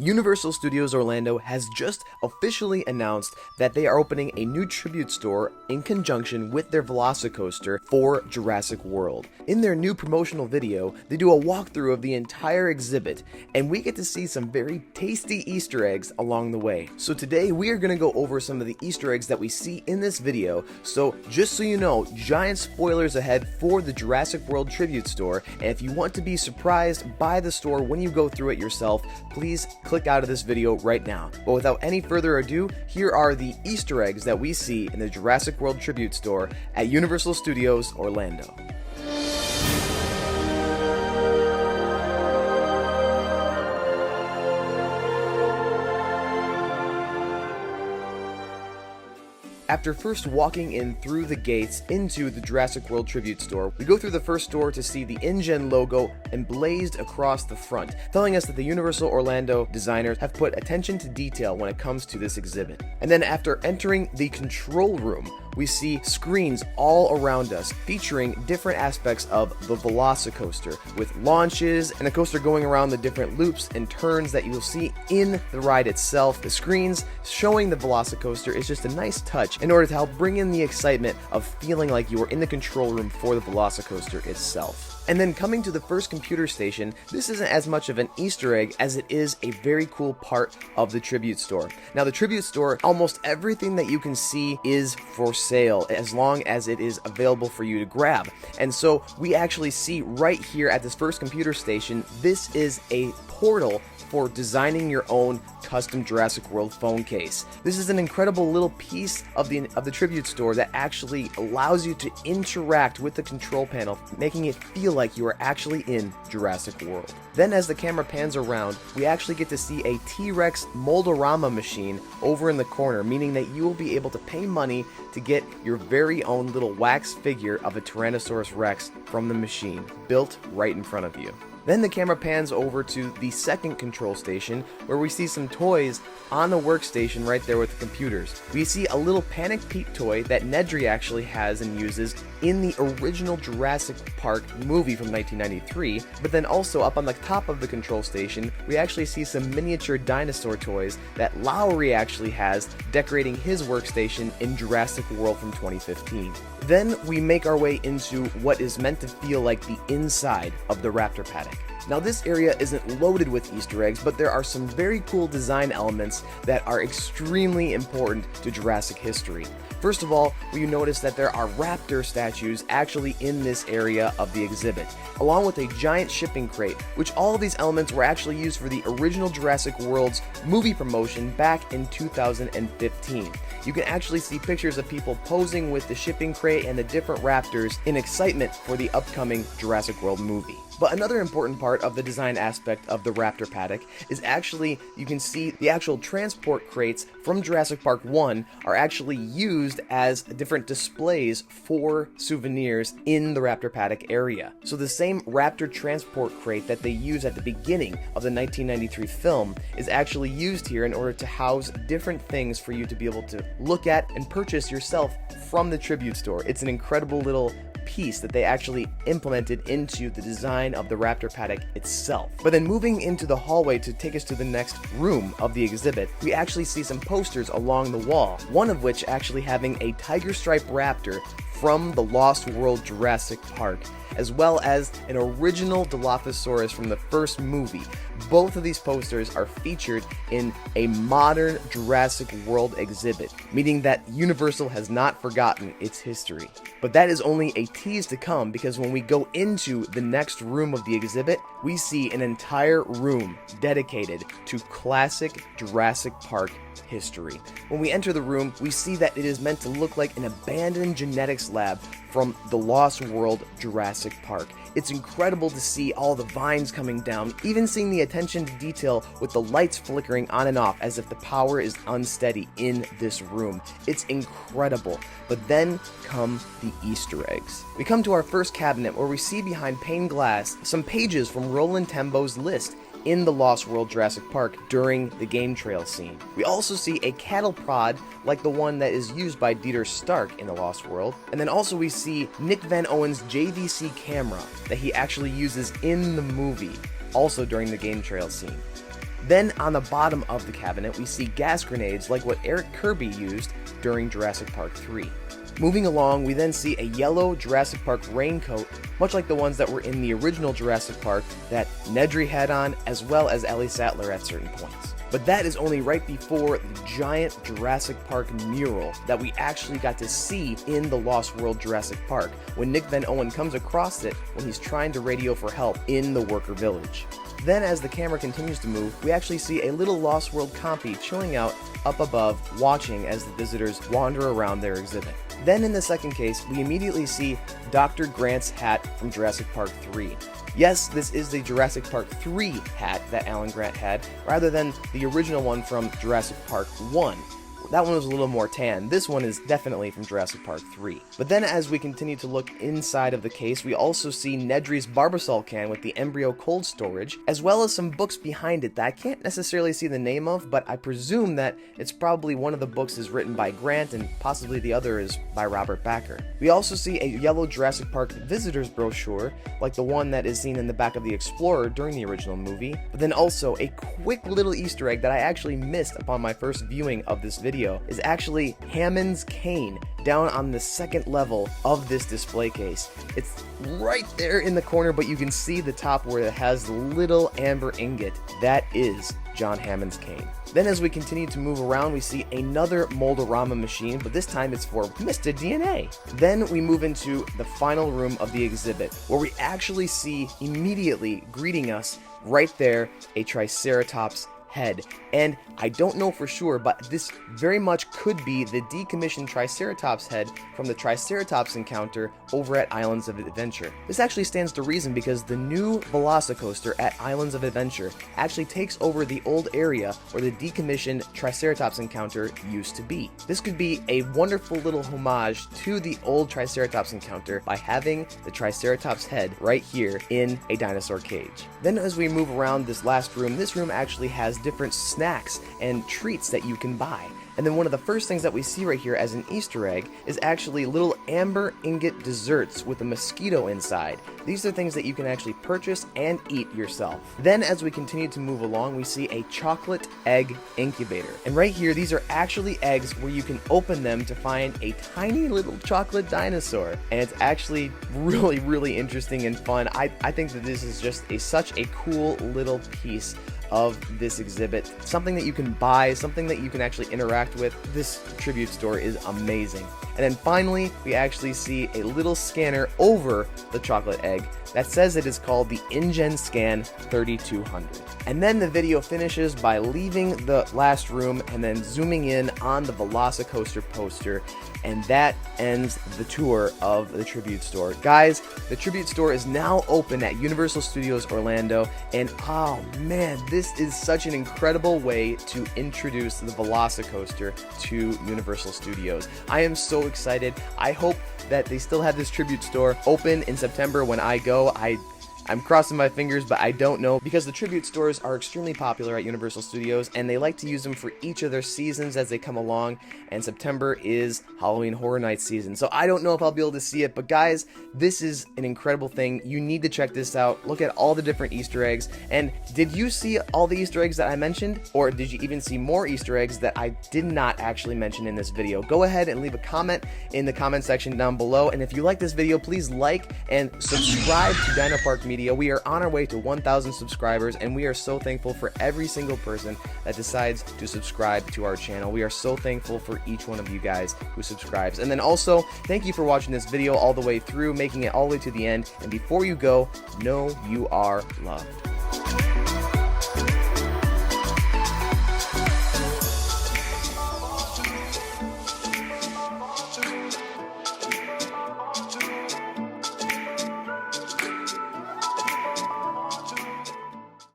Universal Studios Orlando has just officially announced that they are opening a new tribute store in conjunction with their Velocicoaster for Jurassic World. In their new promotional video, they do a walkthrough of the entire exhibit, and we get to see some very tasty Easter eggs along the way. So today we are going to go over some of the Easter eggs that we see in this video, so just so you know, giant spoilers ahead for the Jurassic World Tribute Store, and if you want to be surprised by the store when you go through it yourself, please click out of this video right now. But without any further ado, here are the Easter eggs that we see in the Jurassic World Tribute Store at Universal Studios Orlando. After first walking in through the gates into the Jurassic World Tribute Store, we go through the first door to see the InGen logo emblazed across the front, telling us that the Universal Orlando designers have put attention to detail when it comes to this exhibit. And then after entering the control room, we see screens all around us featuring different aspects of the Velocicoaster, with launches and the coaster going around the different loops and turns that you'll see in the ride itself. The screens showing the Velocicoaster is just a nice touch in order to help bring in the excitement of feeling like you are in the control room for the Velocicoaster itself. And then coming to the first computer station, this isn't as much of an Easter egg as it is a very cool part of the Tribute Store. Now the Tribute Store, almost everything that you can see is for sale as long as it is available for you to grab. And so we actually see right here at this first computer station, this is a portal for designing your own custom Jurassic World phone case. This is an incredible little piece of the Tribute Store that actually allows you to interact with the control panel, making it feel like you are actually in Jurassic World. Then as the camera pans around, we actually get to see a T-Rex Moldorama machine over in the corner, meaning that you will be able to pay money to get your very own little wax figure of a Tyrannosaurus Rex from the machine, built right in front of you. Then the camera pans over to the second control station, where we see some toys on the workstation right there with the computers. We see a little Panic Pete toy that Nedry actually has and uses in the original Jurassic Park movie from 1993, but then also up on the top of the control station, we actually see some miniature dinosaur toys that Lowry actually has decorating his workstation in Jurassic World from 2015. Then we make our way into what is meant to feel like the inside of the Raptor Paddock. Now this area isn't loaded with Easter eggs, but there are some very cool design elements that are extremely important to Jurassic history. First of all, we notice that there are raptor statues actually in this area of the exhibit, along with a giant shipping crate, which all of these elements were actually used for the original Jurassic World's movie promotion back in 2015. You can actually see pictures of people posing with the shipping crate and the different raptors in excitement for the upcoming Jurassic World movie. But another important part of the design aspect of the Raptor Paddock is actually, you can see the actual transport crates from Jurassic Park 1 are actually used as different displays for souvenirs in the Raptor Paddock area. So the same Raptor transport crate that they use at the beginning of the 1993 film is actually used here in order to house different things for you to be able to look at and purchase yourself from the Tribute Store. It's an incredible little piece that they actually implemented into the design of the Raptor Paddock itself. But then moving into the hallway to take us to the next room of the exhibit, we actually see some posters along the wall, one of which actually having a tiger stripe raptor from the Lost World Jurassic Park, as well as an original Dilophosaurus from the first movie. Both of these posters are featured in a modern Jurassic World exhibit, meaning that Universal has not forgotten its history. But that is only a tease to come, because when we go into the next room of the exhibit, we see an entire room dedicated to classic Jurassic Park history. When we enter the room, we see that it is meant to look like an abandoned genetics lab from the Lost World Jurassic Park. It's incredible to see all the vines coming down, even seeing the attention to detail with the lights flickering on and off as if the power is unsteady in this room. It's incredible. But then come the Easter eggs. We come to our first cabinet, where we see behind pane glass some pages from Roland Tembo's list in the Lost World Jurassic Park during the game trail scene. We also see a cattle prod like the one that is used by Dieter Stark in the Lost World. And then also we see Nick Van Owen's JVC camera that he actually uses in the movie, also during the game trail scene. Then on the bottom of the cabinet, we see gas grenades like what Eric Kirby used during Jurassic Park 3. Moving along, we then see a yellow Jurassic Park raincoat, much like the ones that were in the original Jurassic Park that Nedry had on, as well as Ellie Sattler at certain points. But that is only right before the giant Jurassic Park mural that we actually got to see in the Lost World Jurassic Park, when Nick Van Owen comes across it when he's trying to radio for help in the worker village. Then as the camera continues to move, we actually see a little Lost World compy chilling out up above, watching as the visitors wander around their exhibit. Then in the second case, we immediately see Dr. Grant's hat from Jurassic Park 3. Yes, this is the Jurassic Park 3 hat that Alan Grant had, rather than the original one from Jurassic Park 1. That one was a little more tan. This one is definitely from Jurassic Park 3. But then as we continue to look inside of the case, we also see Nedry's Barbasol can with the embryo cold storage, as well as some books behind it that I can't necessarily see the name of, but I presume that it's probably one of the books is written by Grant and possibly the other is by Robert Bakker. We also see a yellow Jurassic Park visitors brochure, like the one that is seen in the back of the Explorer during the original movie, but then also a quick little Easter egg that I actually missed upon my first viewing of this video is actually Hammond's cane down on the second level of this display case. It's right there in the corner, but you can see the top where it has the little amber ingot. That is John Hammond's cane. Then as we continue to move around, we see another Mold-O-Rama machine, but this time it's for Mr. DNA. Then we move into the final room of the exhibit, where we actually see immediately greeting us right there a Triceratops head. And I don't know for sure, but this very much could be the decommissioned Triceratops head from the Triceratops encounter over at Islands of Adventure. This actually stands to reason because the new Velocicoaster at Islands of Adventure actually takes over the old area where the decommissioned Triceratops encounter used to be. This could be a wonderful little homage to the old Triceratops encounter by having the Triceratops head right here in a dinosaur cage. Then as we move around this last room, this room actually has different snacks and treats that you can buy. And then one of the first things that we see right here as an Easter egg is actually little amber ingot desserts with a mosquito inside. These are things that you can actually purchase and eat yourself. Then as we continue to move along, we see a chocolate egg incubator. And right here, these are actually eggs where you can open them to find a tiny little chocolate dinosaur. And it's actually really, really interesting and fun. I think that this is just such a cool little piece of this exhibit. Something that you can buy, something that you can actually interact with. This tribute store is amazing. And then finally, we actually see a little scanner over the chocolate egg that says it is called the InGen Scan 3200. And then the video finishes by leaving the last room and then zooming in on the Velocicoaster poster, and that ends the tour of the tribute store. Guys, the tribute store is now open at Universal Studios Orlando, and oh man, this is such an incredible way to introduce the Velocicoaster to Universal Studios. I am so excited. I hope that they still have this tribute store open in September when I go. I'm crossing my fingers, but I don't know, because the tribute stores are extremely popular at Universal Studios, and they like to use them for each of their seasons as they come along, and September is Halloween Horror Nights season, so I don't know if I'll be able to see it, but guys, this is an incredible thing. You need to check this out. Look at all the different Easter eggs, and did you see all the Easter eggs that I mentioned, or did you even see more Easter eggs that I did not actually mention in this video? Go ahead and leave a comment in the comment section down below, and if you like this video, please like and subscribe to Dino Park Media. We are on our way to 1,000 subscribers, and we are so thankful for every single person that decides to subscribe to our channel. We are so thankful for each one of you guys who subscribes. And then also, thank you for watching this video all the way through, making it all the way to the end. And before you go, know you are loved.